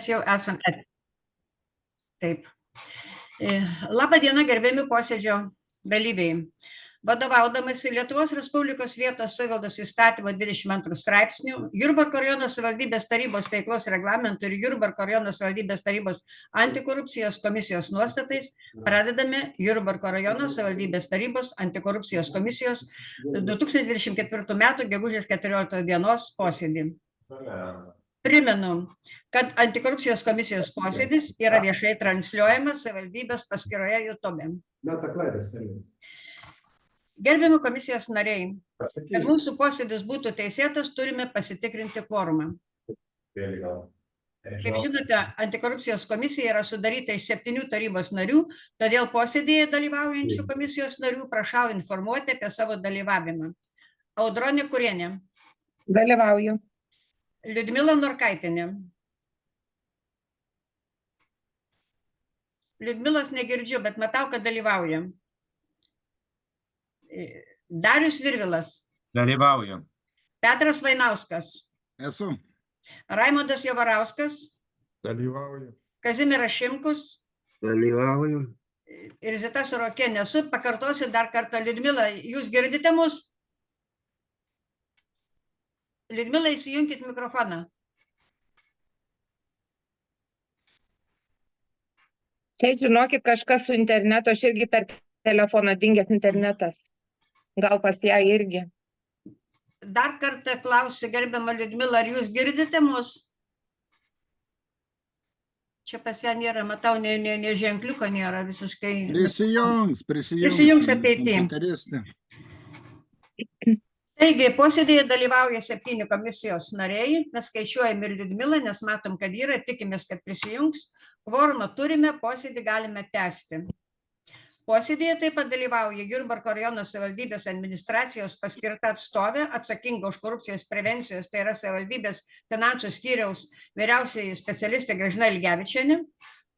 Jau esam. Taip. Labą dieną, gerbiami posėdžio dalyviai. Vadovaudamasi Lietuvos Respublikos vietos savivaldos įstatymo 22 straipsnių, Jurbarko rajono savivaldybės tarybos veiklos reglamentų ir Jurbarko rajono savivaldybės tarybos antikorupcijos komisijos nuostatais pradedame Jurbarko rajono savivaldybės tarybos antikorupcijos komisijos 2024 metų gegužės 14 dienos posėdį. Primenu, kad antikorupcijos komisijos posėdis yra viešai transliuojamas savivaldybės paskyroje YouTube. Gerbiami komisijos nariai, kad mūsų posėdis būtų teisėtas, turime pasitikrinti kvorumą. Kaip žinote, antikorupcijos komisija yra sudaryta iš 7 tarybos narių, todėl posėdėje dalyvaujančių komisijos narių prašau informuoti apie savo dalyvavimą. Audronė Kurienė. Dalyvauju. Liudmila Norkaitienė. Liudmilos negirdžiu, bet matau, kad dalyvauja. Darius Virvilas. Dalyvauju. Petras Vainauskas. Esu. Raimondas Jovarauskas. Dalyvauju. Kazimieras Šimkus. Dalyvauju. Ir Zita Sorokienė. Esu, pakartosiu dar kartą. Liudmila, jūs girdite mus? Liudmila, įsijunkit mikrofoną. Čia žinokit, kažkas su internetu, aš irgi per telefoną dingęs internetas. Gal pas ją irgi. Dar kartą klausiu, gerbiama Liudmila, ar jūs girdite mus? Čia pas ją nėra, matau, ne ženkliuko nėra visiškai. Prisijungs ateityje. Taigi, posėdėje dalyvauja 7 komisijos nariai, mes skaičiuojame ir Liudmilą, nes matom, kad yra, tikimės, kad prisijungs. Kvorumą turime, posėdį galime tęsti. Posėdėje taip pat dalyvauja Jurbarko rajono savivaldybės administracijos paskirta atstovė, atsakinga už korupcijos prevencijos, tai yra savivaldybės finansų skyriaus vyriausioji specialistė Gražina Ilgevičienė,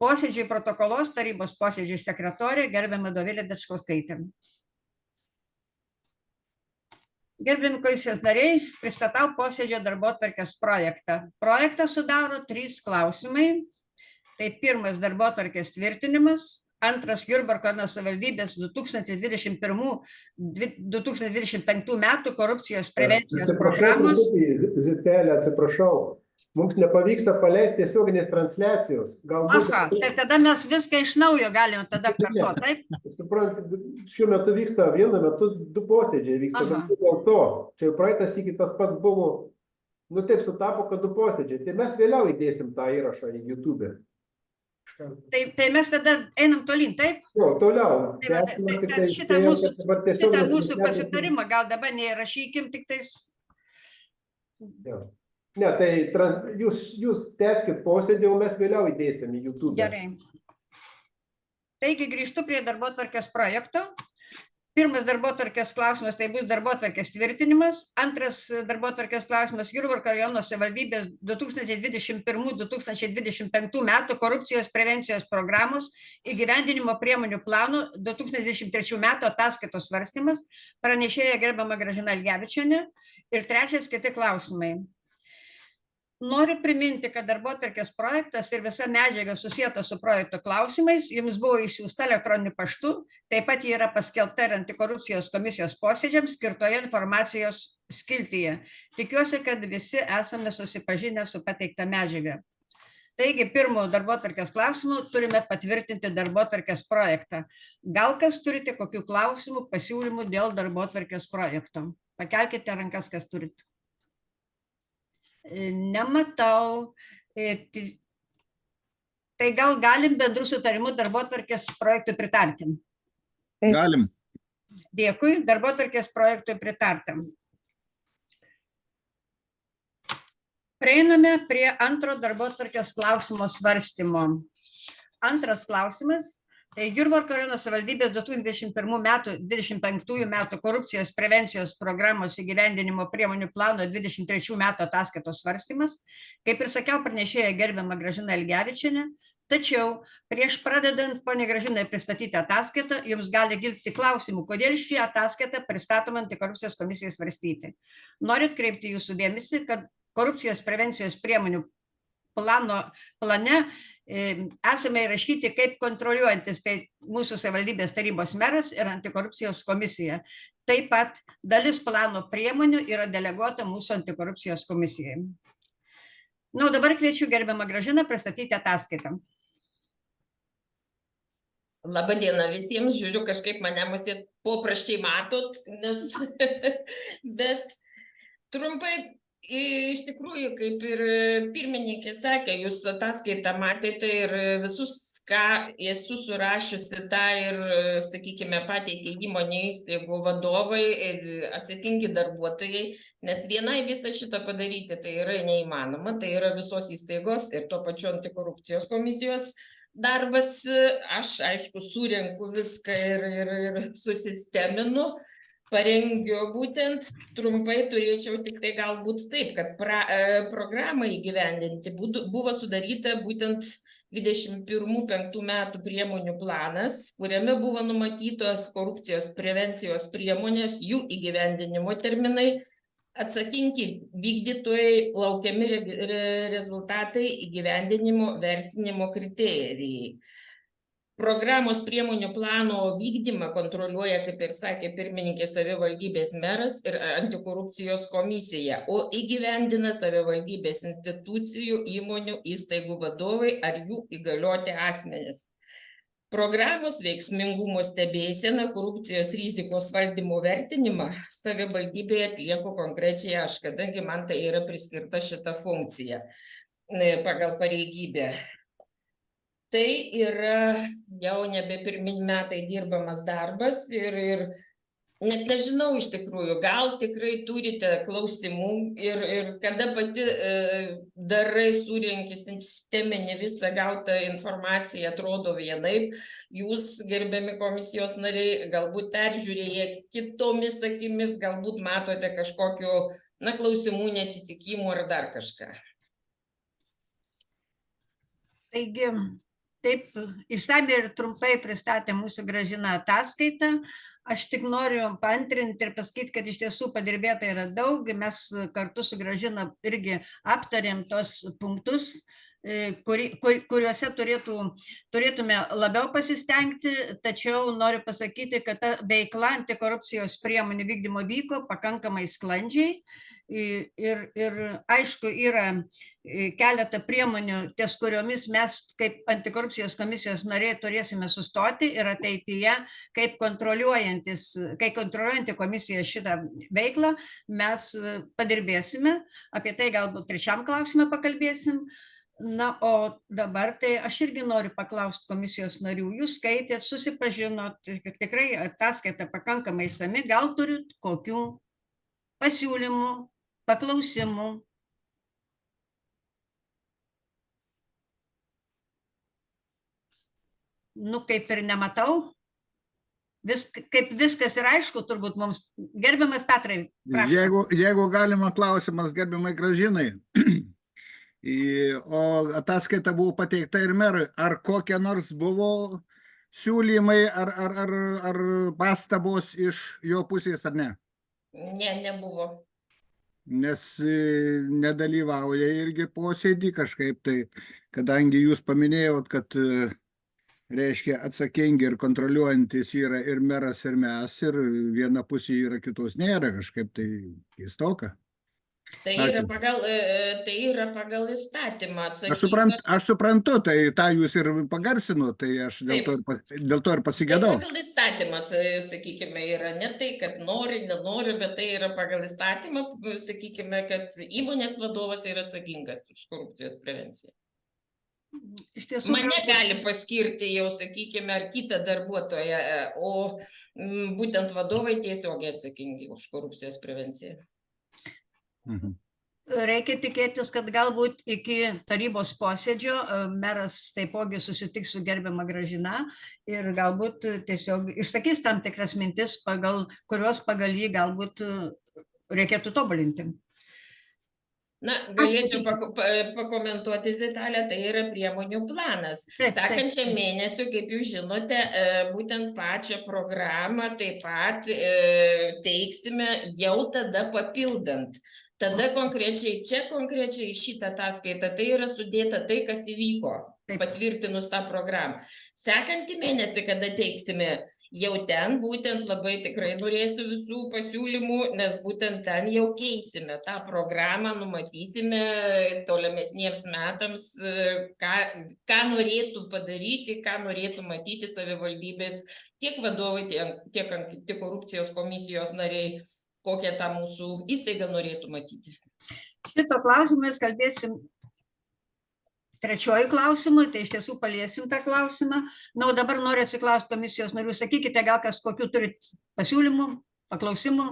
posėdžiai protokolos tarybos posėdžiai sekretorė gerbiama Dovilė Dečkauskaitė. Gerbiami komisijos nariai, pristatau posėdžio darbotvarkės projektą. Projektą sudaro 3 klausimai. Tai pirmas darbotvarkės tvirtinimas, antras Jurbarko savivaldybės 2021-2025 metų korupcijos prevencijos programos. Zitelė, atsiprašau, mums nepavyksta paleisti tiesioginės transliacijos. Aha, tai tada mes viską iš naujo galime tada kartuoti, taip? Suprantu, šiuo metu vyksta vienu metu 2 posėdžiai, vyksta dėl to. Čia praeitas iki tas pats buvo, taip sutapo, kad 2 posėdžiai. Tai mes vėliau įdėsim tą įrašą į YouTube. Tai mes tada einam tolyn, taip? Jo, toliau. Šitą mūsų pasitarimą gal dabar neįrašykim, tik tais... Ne, tai jūs tęskit posėdį, o mes vėliau įdėsim į YouTube. Gerai. Taigi grįžtu prie darbotvarkės projekto. Pirmas darbotvarkės klausimas tai bus darbotvarkės tvirtinimas. Antras darbotvarkės klausimas Jurbarko rajono savivaldybės 2021-2025 metų korupcijos prevencijos programos įgyvendinimo priemonių plano 2023 metų ataskaitos svarstymas. Pranešėja gerbiama Gražina Ilgevičienė. Ir trečias kiti klausimai. Noriu priminti, kad darbotvarkės projektas ir visa medžiaga susieta su projekto klausimais jums buvo išsiųsta elektroniniu paštu, taip pat ji yra paskelbta ir antikorupcijos komisijos posėdžiams skirtoje informacijos skiltyje. Tikiuosi, kad visi esame susipažinę su pateikta medžiaga. Taigi, pirmo darbotvarkės klausimų turime patvirtinti darbotvarkės projektą. Gal kas turite kokių klausimų, pasiūlymų dėl darbotvarkės projekto? Pakelkite rankas, kas turite. Nematau. Tai gal galim bendrų sutarimų darbotvarkės projektui pritarti? Galim. Dėkui, darbotvarkės projektui pritartam. Prieiname prie antro darbotvarkės klausimo svarstymo. Antras klausimas. Tai Jurbarko rajono savivaldybės 2021-2025 metų korupcijos prevencijos programos įgyvendinimo priemonių plano 23 metų ataskaitos svarstymas. Kaip ir sakiau, pranešėja gerbiama Gražina Ilgevičienė. Tačiau prieš pradedant, ponia Gražinai, pristatyti ataskaitą, jums gali kilti klausimų, kodėl šį ataskaitą pristatoma antikorupcijos komisijai svarstyti. Noriu atkreipti jūsų dėmesį, kad korupcijos prevencijos priemonių plane esame įrašyti kaip kontroliuojantis, tai mūsų savivaldybės tarybos meras ir antikorupcijos komisija. Taip pat dalis plano priemonių yra deleguota mūsų antikorupcijos komisijai. Na, dabar kviečiu gerbiamą Gražiną pristatyti ataskaitą. Labadiena visiems, žiūriu, kažkaip mane poprasčiai matot, nes bet trumpai, iš tikrųjų, kaip ir pirmininkė sakė, jūs ataskaitą matėte ir visus, ką esu surašiusi, tą ir, sakykime, pateikė įmonė įstaigų vadovai ir atsakingi darbuotojai, nes vienai visą šitą padaryti tai yra neįmanoma, tai yra visos įstaigos ir tuo pačiu antikorupcijos komisijos darbas. Aš, aišku, surenku viską ir susisteminu, parengiu būtent, trumpai turėčiau tik tai galbūt taip, kad programą įgyvendinti buvo sudaryta būtent 21-5 metų priemonių planas, kuriame buvo numatytos korupcijos prevencijos priemonės, jų įgyvendinimo terminai, atsakingi vykdytojai, laukiami rezultatai, įgyvendinimo vertinimo kriterijai. Programos priemonių plano vykdymą kontroliuoja, kaip ir sakė pirmininkė, savivaldybės meras ir antikorupcijos komisija, o įgyvendina savivaldybės institucijų, įmonių, įstaigų vadovai ar jų įgalioti asmenys. Programos veiksmingumo stebėseną, korupcijos rizikos valdymo vertinimą savivaldybėje atlieku konkrečiai aš, kadangi man tai yra priskirta šita funkcija pagal pareigybę. Tai yra jau nebe pirmi metai dirbamas darbas ir net nežinau iš tikrųjų, gal tikrai turite klausimų ir kada pati darai, surenki sisteminį visą gautą informaciją, atrodo vienaip, jūs, gerbiami komisijos nariai, galbūt peržiūrėję kitomis akimis, galbūt matote kažkokių, klausimų, netitikimų ar dar kažką. Taigi, taip išsamiai ir trumpai pristatė mūsų Gražina ataskaitą. Aš tik noriu paantrinti ir pasakyti, kad iš tiesų padirbėta yra daug. Mes kartu su Gražina irgi aptarėm tos punktus, kuriuose turėtume labiau pasistengti, tačiau noriu pasakyti, kad ta veikla antikorupcijos priemonių vykdymo vyko pakankamai sklandžiai ir aišku, yra keletą priemonių, ties kuriomis mes kaip antikorupcijos komisijos nariai turėsime sustoti ir ateityje, kai kontroliuojanti komisija šitą veiklą, mes padirbėsime, apie tai galbūt trečiam klausimą pakalbėsim. Na, o dabar tai aš irgi noriu paklausti komisijos narių. Jūs skaitėt, susipažinot, tikrai ataskaita pakankamai išsami, gal turit kokių pasiūlymų, paklausimų? Nu, kaip ir nematau. Kaip viskas yra aišku, turbūt mums. Gerbiamas Petrai, prašau. Jeigu galima klausimas gerbiamai Gražinai. O ataskaita buvo pateikta ir merui. Ar kokie nors buvo siūlymai ar pastabos iš jo pusės ar ne? Ne, nebuvo. Nes nedalyvauja irgi posėdį kažkaip tai, kadangi jūs paminėjot, kad reiškia atsakingi ir kontroliuojantis yra ir meras, ir mes, ir viena pusė yra, kitos nėra, kažkaip tai keistoka. Tai yra pagal įstatymą atsakymas. Aš suprantu, tai tą jūs ir pagarsinu, tai aš dėl to ir pasigėdau. Tai pagal įstatymą, sakykime, yra ne tai, kad nori, nenori, bet tai yra pagal įstatymą, sakykime, kad įmonės vadovas yra atsakingas už korupcijos prevenciją. Mane gali paskirti jau, sakykime, ar kitą darbuotoją, o būtent vadovai tiesiogiai atsakingi už korupcijos prevenciją. Reikia tikėtis, kad galbūt iki tarybos posėdžio meras taipogi susitiks su gerbiama Gražina ir galbūt tiesiog išsakys tam tikras mintis, kuriuos pagal jį galbūt reikėtų tobulinti. Na, galėčiau pakomentuoti detalę, tai yra priemonių planas. Sekančiam mėnesiu, kaip jūs žinote, būtent pačią programą taip pat teiksime jau tada papildant. tada konkrečiai, čia konkrečiai šitą ataskaitą, tai yra sudėta tai, kas įvyko, patvirtinus tą programą. Sekantį mėnesį, kada teiksime, jau ten būtent labai tikrai norėsiu visų pasiūlymų, nes būtent ten jau keisime tą programą, numatysime tolimesniems metams, ką norėtų padaryti, ką norėtų matyti savivaldybės, tiek vadovai, tiek antikorupcijos komisijos nariai, kokią tą mūsų įstaigą norėtų matyti. Šito klausimą mes kalbėsim trečiojų klausimų, tai iš tiesų paliesim tą klausimą. Na, o dabar noriu atsiklausti komisijos narių. Sakykite, gal kas kokių turit pasiūlymų, paklausimų?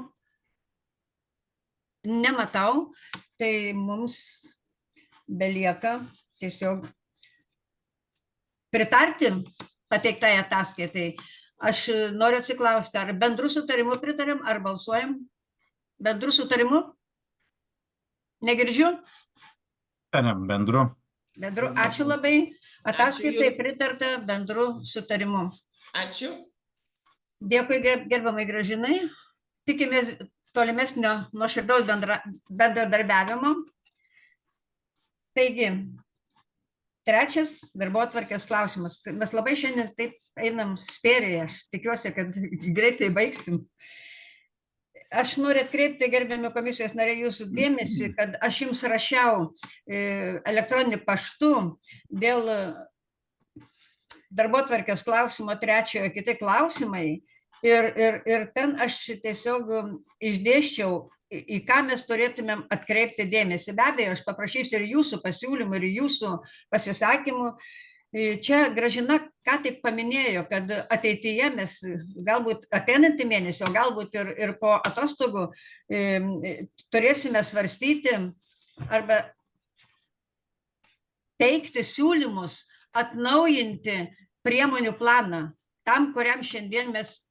Nematau, tai mums belieka tiesiog pritarti pateiktai ataskaitai. Aš noriu atsiklausti, ar bendru sutarimu pritarėm, ar balsuojam? Bendru sutarimu? Negirdžiu? Bendru. Bendru, ačiū labai. Ataskaitai pritarta bendru sutarimu. Ačiū. Dėkui gerbiamai Gražinai. Tikimės tolimesnio nuoširdaus bendradarbiavimo. Taigi, trečias darbotvarkės klausimas. Mes labai šiandien taip einam spėriai. Aš tikiuosi, kad greitai baigsim. Aš noriu atkreipti, gerbiami komisijos nariai, jūsų dėmesį, kad aš jums rašiau elektroniniu paštu dėl darbotvarkės klausimo trečiojo kiti klausimai ir ten aš tiesiog išdėsčiau, į ką mes turėtumėm atkreipti dėmesį. Be abejo, aš paprašysiu ir jūsų pasiūlymų, ir jūsų pasisakymų. Čia Gražina ką tik paminėjo, kad ateityje mes galbūt ateinantį mėnesį, o galbūt ir po atostogų turėsime svarstyti arba teikti siūlymus atnaujinti priemonių planą tam, kuriam šiandien mes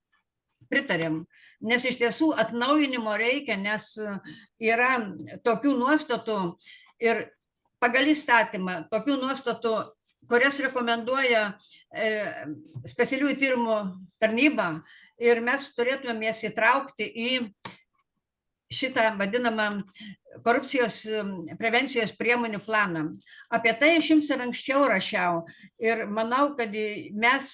pritarėm. Nes iš tiesų atnaujinimo reikia, nes yra tokių nuostatų ir pagal įstatymą, tokių nuostatų, kurias rekomenduoja specialiųjų tyrimų tarnyba ir mes turėtumėm jas įtraukti į šitą vadinamą korupcijos prevencijos priemonių planą. Apie tai aš jums ir anksčiau rašiau ir manau, kad mes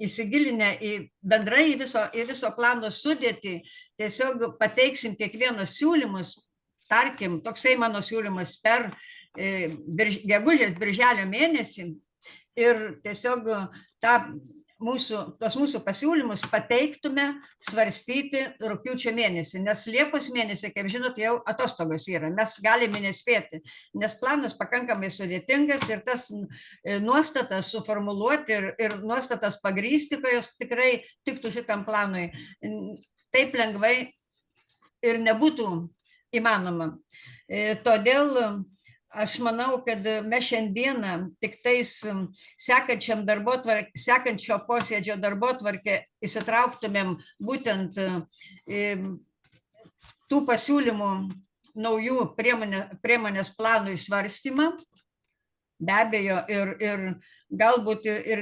įsigilinę į bendrai į viso plano sudėtį, tiesiog pateiksim kiekvienos siūlymus, tarkim, toksai mano siūlymas per gegužės birželio mėnesį. Ir tiesiog tos mūsų pasiūlymus pateiktume svarstyti rugpjūčio mėnesį, nes Liepos mėnesį, kaip žinot, jau atostogos yra, mes galime nespėti, nes planas pakankamai sudėtingas ir tas nuostatas suformuluoti ir nuostatas pagrysti, kai jos tikrai tiktų šitam planui, taip lengvai ir nebūtų įmanoma. Todėl aš manau, kad mes šiandieną tik tais sekančio posėdžio darbotvarkę įsitrauktumėm būtent tų pasiūlymų naujų priemonės planų svarstymą. Be abejo, ir galbūt ir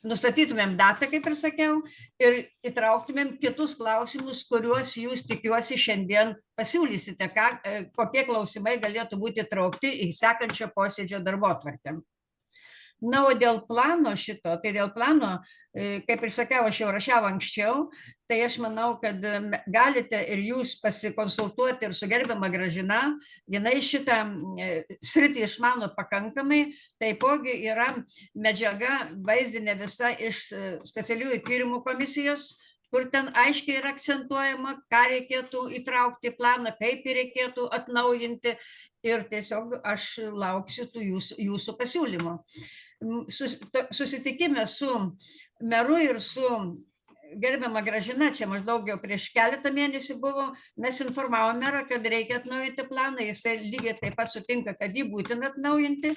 nustatytumėm datą, kaip ir sakiau, ir įtrauktumėm kitus klausimus, kuriuos jūs tikiuosi šiandien pasiūlysite, kokie klausimai galėtų būti įtraukti į sekančio posėdžio darbotvarkę. Na, o dėl plano šito, tai dėl plano, kaip ir sakiau, aš jau rašiau anksčiau, tai aš manau, kad galite ir jūs pasikonsultuoti ir su gerbiama Gražina, jinai šitą sritį išmano pakankamai, taipogi yra medžiaga vaizdinė visa iš specialiųjų tyrimų komisijos, kur ten aiškiai yra akcentuojama, ką reikėtų įtraukti į planą, kaip jį reikėtų atnaujinti ir tiesiog aš lauksiu tų jūsų pasiūlymų. Susitikime su meru ir su gerbiama Gražina, čia maždaug jau prieš keletą mėnesių buvo, mes informavome merą, kad reikia atnaujinti planą, jisai lygiai taip pat sutinka, kad jį būtina atnaujinti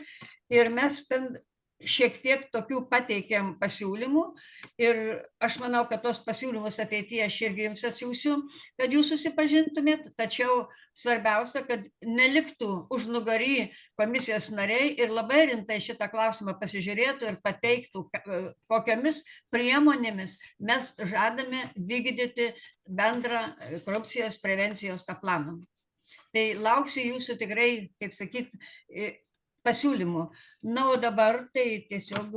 ir mes ten šiek tiek tokių pateikėm pasiūlymų ir aš manau, kad tos pasiūlymus ateityje aš irgi jums atsiųsiu, kad jūs susipažintumėt, tačiau svarbiausia, kad neliktų užnugary komisijos nariai ir labai rimtai šitą klausimą pasižiūrėtų ir pateiktų, kokiamis priemonėmis mes žadame vykdyti bendrą korupcijos prevencijos tą planą. Tai lauksiu jūsų tikrai, kaip sakyt, pasiūlymų. Na, o dabar tai tiesiog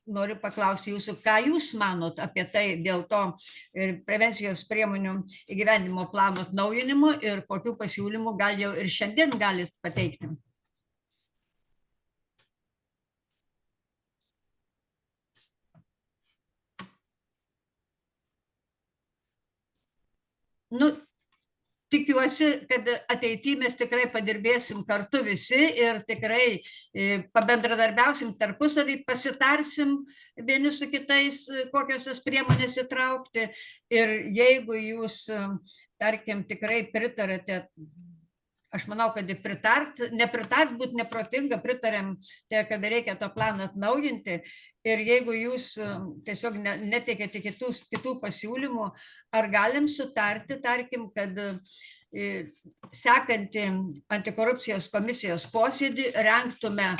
noriu paklausti jūsų, ką jūs manot apie tai dėl to prevencijos priemonių įgyvendinimo plano atnaujinimo ir kokių pasiūlymų gal jau ir šiandien galit pateikti. Nu, tikiuosi, kad ateityje mes tikrai padirbėsim kartu visi ir tikrai pabendradarbiausim tarpusavį, pasitarsim vieni su kitais, kokios tos priemonės įtraukti. Ir jeigu jūs, tarkim, tikrai pritarate, aš manau, kad nepritart būtų neprotinga, pritarėm, kad reikia to planą atnaujinti. Ir jeigu jūs tiesiog neteikėte kitų pasiūlymų, ar galim sutarti, tarkim, kad sekantį antikorupcijos komisijos posėdį rengtume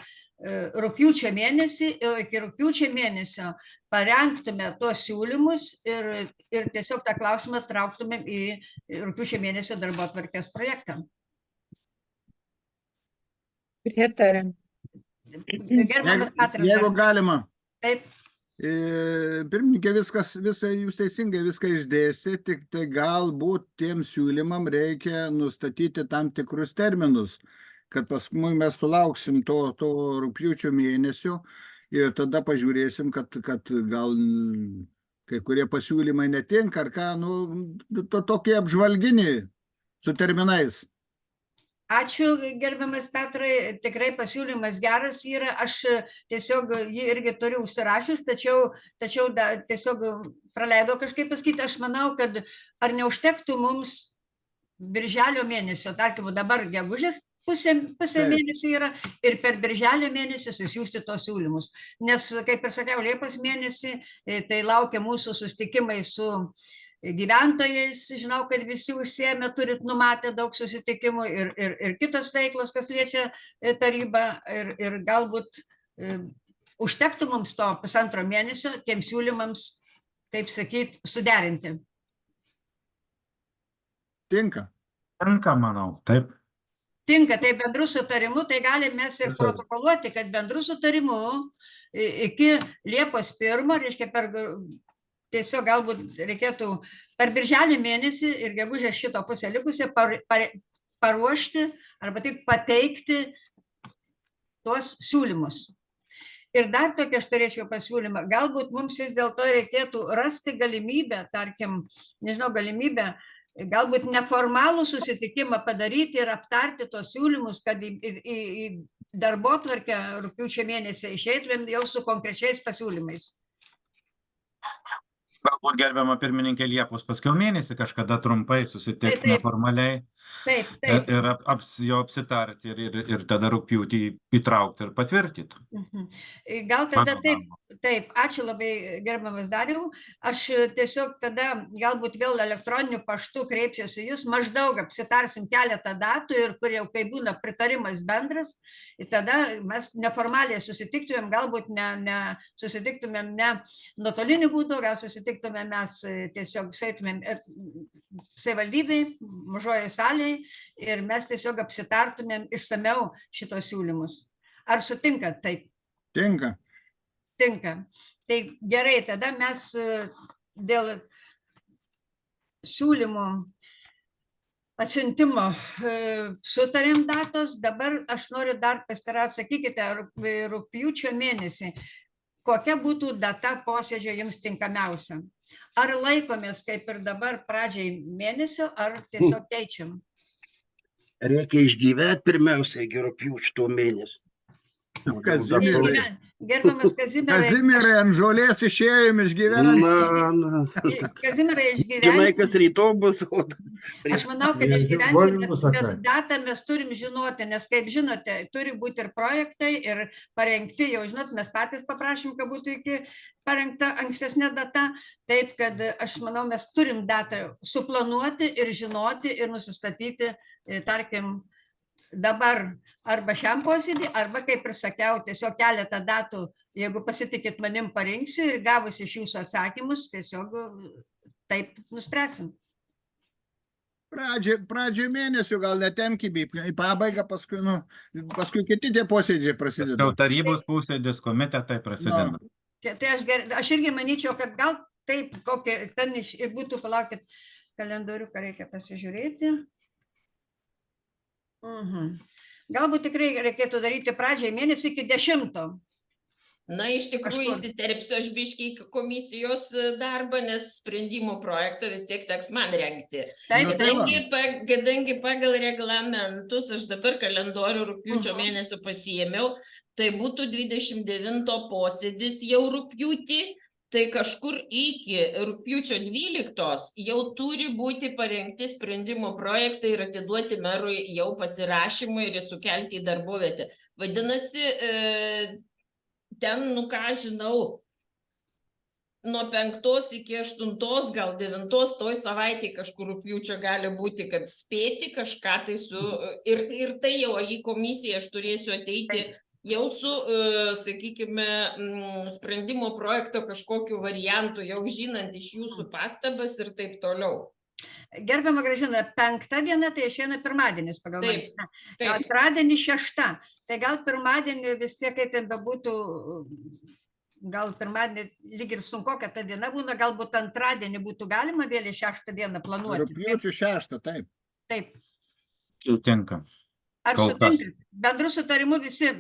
rugpjūčio mėnesį, iki rugpjūčio mėnesio parengtume tuos siūlymus ir tiesiog tą klausimą trauktumėm į rugpjūčio mėnesio darbotvarkės projektą. Pritariam. Gerbiamas Petras. Jeigu galima. Taip. Pirmininkė, jūs teisingai viską išdėstė, tik tai galbūt tiem siūlymam reikia nustatyti tam tikrus terminus, kad paskui mes sulauksim to rugpjūčio mėnesio ir tada pažiūrėsim, kad gal kai kurie pasiūlymai netinka, ar ką, tokie apžvalginiai su terminais. Ačiū, gerbiamas Petrai, tikrai pasiūlymas geras yra, aš tiesiog jį irgi turiu užsirašęs, tačiau tiesiog praleidau kažkaip pasakyti, aš manau, kad ar neužtektų mums birželio mėnesio, tarkim, dabar gegužės pusė mėnesio yra ir per birželio mėnesį susiųsti tos siūlymus, nes, kaip ir sakiau, Liepos mėnesį, tai laukia mūsų susitikimai su gyventojais, žinau, kad visi užsiėmė, turit numatę daug susitikimų ir kitos veiklos, kas liečia tarybą ir galbūt užtektų mums to pusantro mėnesio tiem siūlymams, kaip sakyt, suderinti. Tinka. Tinka, manau, taip. Tinka, tai bendrų sutarimų, tai galim mes ir protokoluoti, kad bendrų sutarimų iki Liepos 1, reiškia tiesiog galbūt reikėtų per birželį mėnesį ir gegužės šito pusę likusią paruošti arba tik pateikti tuos siūlymus. Ir dar tokį aš turėčiau pasiūlymą, galbūt mums vis dėlto reikėtų rasti galimybę, tarkim, nežinau, galbūt neformalų susitikimą padaryti ir aptarti tos siūlymus, kad į darbotvarkę rugpjūčio mėnesį išeitumėm jau su konkrečiais pasiūlymais. Galbūt gerbiama pirmininkė Liepos paskiau mėnesį kažkada trumpai susitikti neformaliai ir jo apsitarti ir tada rugpjūtį įtraukti ir patvirtinti. Gal tada taip, ačiū labai gerbiamas Dariau, aš tiesiog tada galbūt vėl elektroniniu paštu kreipsiuosi jūs, maždaug apsitarsim keletą datų ir kur jau kai būna pritarimas bendras, tada mes neformaliai susitiktumėm, galbūt susitiktumėm ne nuotoliniu būdu, gal susitiktumėm mes tiesiog sėtumėm savivaldybei, mažoje salėje ir mes tiesiog apsitartumėm išsamiau šitos siūlymus. Ar sutinkat taip? Tinka. Tinka. Tai gerai, tada mes dėl siūlymų atsiuntimo sutarėm datos, dabar aš noriu dar pasiteirauti, sakykite, rugpjūčio mėnesį, kokia būtų data posėdžio jums tinkamiausia? Ar laikomės kaip ir dabar pradžiai mėnesio, ar tiesiog keičiam? Reikia išgyventi pirmiausia iki rugpjūčio mėnesio. Gerbiamas Kazimierai, ant žolės išėjom išgyventi. Kazimierai, išgyventi. Žinai, kas rytoj bus. Aš manau, kad išgyvensime, bet datą mes turim žinoti, nes, kaip žinote, turi būti ir projektai, ir parengti, jau žinot, mes patys paprašym, kad būtų iki parengta ankstesnė data, taip, kad aš manau, mes turim datą suplanuoti ir žinoti ir nusistatyti, tarkim, dabar arba šiam posėdį, arba, kaip ir sakiau, tiesiog keletą datų, jeigu pasitikit manim, parinksiu ir gavus iš jūsų atsakymus, tiesiog taip nuspręsim. Pradžioj mėnesių gal netemkime į pabaigą, paskui kiti tie posėdžiai prasideda. Paskiau tarybos posėdis, komitetai prasideda. Tai aš irgi manyčiau, kad gal taip, kokie ten būtų, palaukit, kalendoriuką reikia pasižiūrėti. Galbūt tikrai reikėtų daryti pradžiai mėnesį iki 10. Na, iš tikrųjų, įsiterpsiu aš biškį komisijos darbą, nes sprendimo projektą vis tiek teks man rengti. Kadangi pagal reglamentus aš dabar kalendorių rugpjūčio mėnesio pasiėmiau, tai būtų 29 posėdis jau rugpjūtį, tai kažkur iki rugpjūčio 12 jau turi būti parengti sprendimo projektai ir atiduoti merui jau pasirašymui ir sukelti į darbovietę. Vadinasi, ten, nu ką žinau, nuo 5 iki 8, gal 9, toj savaitėj kažkur rugpjūčio gali būti, kad spėti kažką tai su... Ir tai jau į komisiją aš turėsiu ateiti jau su, sakykime, sprendimo projekto kažkokiu variantu, jau žinant iš jūsų pastabas ir taip toliau. Gerbiama Gražina, 5 diena tai išeina pirmadienis pagal mane. Antradienį 6. Tai gal pirmadienį vis tiek, kai ten bebūtų, gal pirmadienį lyg ir sunku, kad ta diena būna, galbūt antradienį būtų galima vėl 6 dieną planuoti. Rugpjūčio 6, taip. Taip. Sutinka. Ar sutinka? Bendru sutarimu visi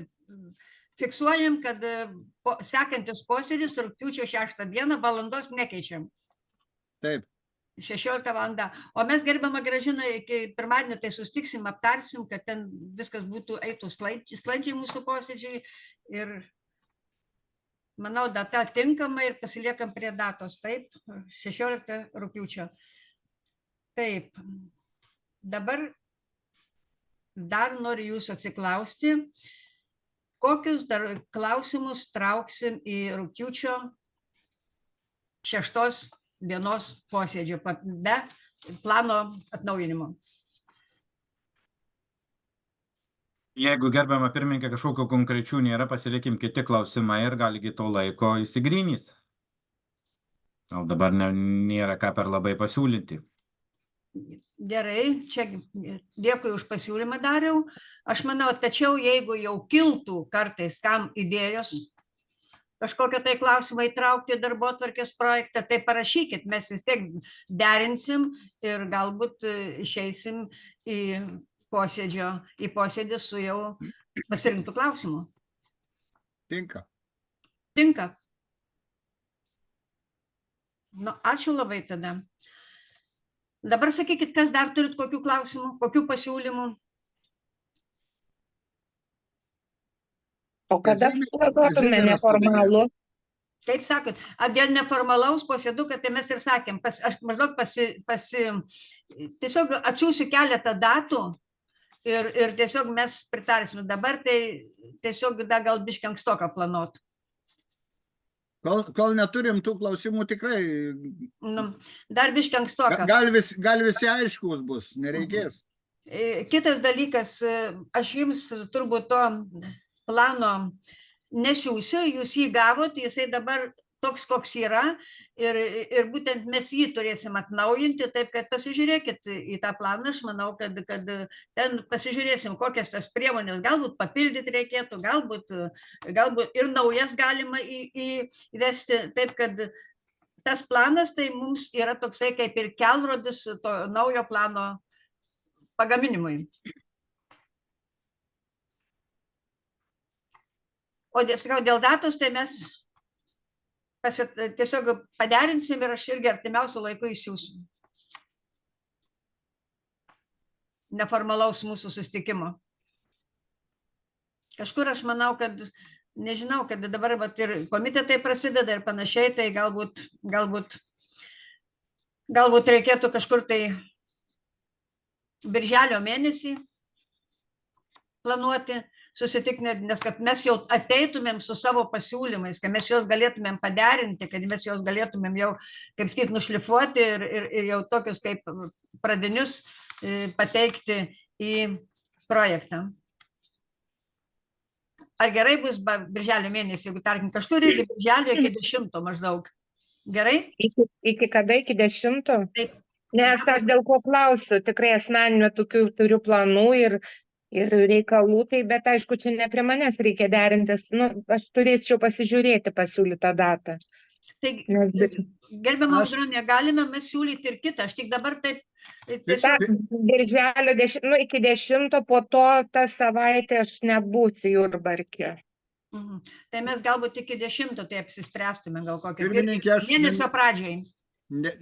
fiksuojam, kad sekantis posėdis rugpjūčio 6 dieną, valandos nekeičiam. Taip. 16 valandą. O mes, gerbiama Gražina, iki pirmadienio tai sustiksim, aptarsim, kad ten viskas būtų, eitų sklandžiai mūsų posėdžiai ir manau, data tinkama ir pasiliekam prie datos, taip, 16 rugpjūčio. Taip, dabar dar noriu jūsų atsiklausti, kokius dar klausimus trauksim į rugpjūčio 6 dienos posėdžio be plano atnaujinimo. Jeigu gerbiama pirmininkė kažkokio konkrečių nėra, pasilikim kiti klausimai ir gal iki to laiko įsigrynys. Gal dabar nėra ką per labai pasiūlyti. Gerai, čia dėkui už pasiūlymą Dariau. Aš manau, tačiau jeigu jau kiltų kartais kam idėjos kažkokią tai klausimą įtraukti darbotvarkės projektą, tai parašykit, mes vis tiek derinsim ir galbūt išeisim į posėdį su jau pasirinktų klausimų. Tinka. Tinka. Nu, ačiū labai tada. Dabar sakykit, kas dar turit kokių klausimų, kokių pasiūlymų? O kada planuotume neformalų? Taip sakot, dėl neformalaus posėduką, tai mes ir sakėm, aš maždaug tiesiog atsiųsiu keletą datų ir tiesiog mes pritarsim. Dabar tai tiesiog gal biškį ankstoką planuot. Kol neturim tų klausimų tikrai. Dar biškį ankstoką. Gal visi aiškus bus, nereikės. Kitas dalykas, aš jums turbūt to plano nesiųsiu, jūs jį gavot, jisai dabar toks, koks yra ir būtent mes jį turėsim atnaujinti, taip kad pasižiūrėkit į tą planą, aš manau, kad ten pasižiūrėsim, kokias tas priemonės, galbūt papildyti reikėtų, galbūt ir naujas galima įvesti, taip kad tas planas tai mums yra toksai kaip ir kelrodis to naujo plano pagaminimui. O dėl datos, tai mes tiesiog paderinsim ir aš irgi artimiausiu laiku įsiųsiu. Neformalaus mūsų susitikimo. Kažkur aš manau, kad, nežinau, kad dabar ir komitetai prasideda ir panašiai, tai galbūt reikėtų kažkur tai birželio mėnesį planuoti. Susitikti, nes kad mes jau ateitumėm su savo pasiūlymais, kad mes juos galėtumėm paderinti, kad mes juos galėtumėm jau, kaip sakyt, nušlifuoti ir jau tokius kaip pradinius pateikti į projektą. Ar gerai bus birželio mėnesį, jeigu tarkim kažkur iki birželio iki 10 maždaug? Gerai? Iki kada? Iki 10? Taip, Nes aš dėl ko klausiu, tikrai asmeninių tokių turiu planų ir reikalų, tai bet aišku, čia ne prie manęs reikia derintis. Nu, aš turėčiau pasižiūrėti pasiūlytą datą. Tai, Nes gerbiama Aš- Audronė, galime mes siūlyti ir kitą. Aš tik dabar taip tiesiog Birželio iki 10, po to tą savaitę aš nebūsiu Jurbarke. Mhm. Tai mes galbūt iki 10 tai apsispręstume gal kokį Pirmininkė, aš- mėnesio pradžiai.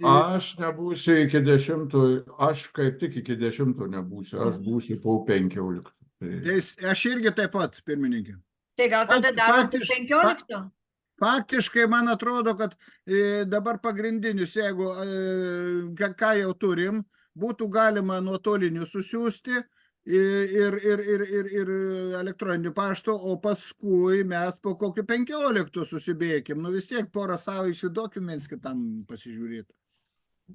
Aš nebūsiu iki 10, aš kaip tik iki 10 nebūsiu, aš būsiu po 15. Tai Aš irgi taip pat, pirmininkė. Tai gal tada Aš darom faktiškai- 15? Faktiškai, man atrodo, kad dabar pagrindinius, jeigu ką jau turim, būtų galima nuotoliniu susiųsti ir elektroniniu paštu, o paskui mes po kokiu 15 susibėkim. Nu vis tiek porą savaičių duokim viens kitam pasižiūrėti.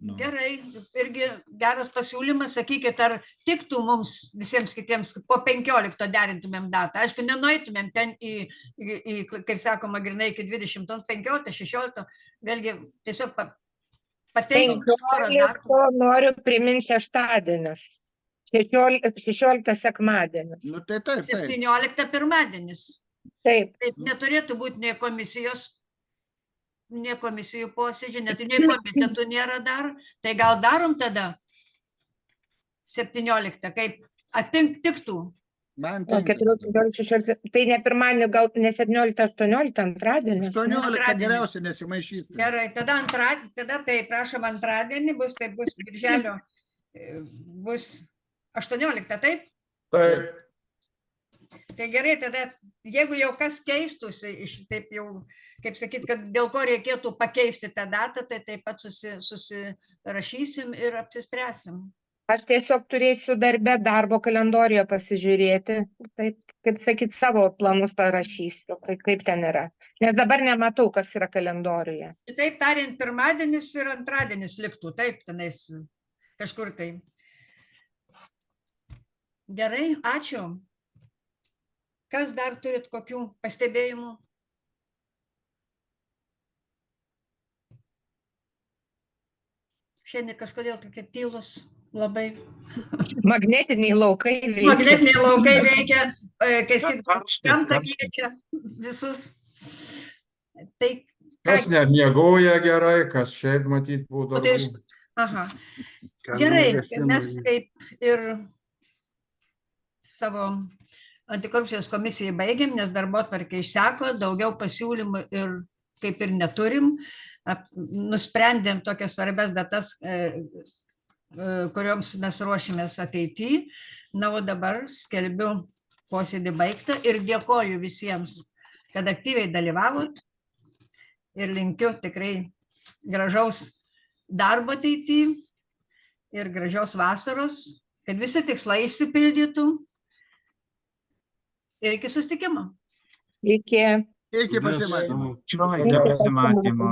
Nu. Gerai, irgi geras pasiūlymas, sakykit, ar tiktų mums visiems kitiems po 15 derintumėm datą. Aišku, nenueitumėm ten kaip sakoma, grinai iki 20, 15, 16, vėlgi tiesiog pateikti porą datų. 15 noriu priminti šeštadienis. 16 sekmadienis. Nu tai taip. 17 pirmadienis. Taip. Tai neturėtų būti nei komisijų posėdžių, net nei komitetų nėra dar. Tai gal darom tada 17, kaip tiktų. Man O 14, 16, tai ne pirmadienį, gal ne 17, 18 antradienis. 18 geriausia nesimaišyti. Gerai, tada tai prašom antradienį, tai bus birželio, bus 18, taip? Taip. Tai gerai, tada jeigu jau kas keistųsi, taip jau, kaip sakyt, kad dėl ko reikėtų pakeisti tą datą, tai taip pat susirašysim ir apsispręsim. Aš tiesiog turėsiu darbo kalendorijoje pasižiūrėti, taip, kaip sakyt, savo planus parašysiu, kaip ten yra. Nes dabar nematau, kas yra kalendorijoje. Taip tariant, pirmadienis ir antradienis liktų, taip, tenais kažkur tai. Gerai, ačiū. Kas dar turit kokių pastebėjimų? Šiandien kažkodėl tokie tylus labai. Magnetiniai laukai veikia. Magnetiniai laukai veikia, kai gamta kviečia visus. Tai Kas nemiegoja gerai, kas šiaip matyt buvo tai darbų. aha. Gerai, mes kaip ir savo antikorupcijos komisijai baigėm, nes darbotvarkė išseko, daugiau pasiūlymų ir kaip ir neturim. Nusprendėm tokias svarbias datas, kurioms mes ruošimės ateityje. Na, o dabar skelbiu posėdį baigtą ir dėkoju visiems, kad aktyviai dalyvavot ir linkiu tikrai gražaus darbo ateityje ir gražios vasaros, kad visi tikslai išsipildytų. Ir iki susitikimo. Iki. Iki pasimatymo. Iki pasimatymo.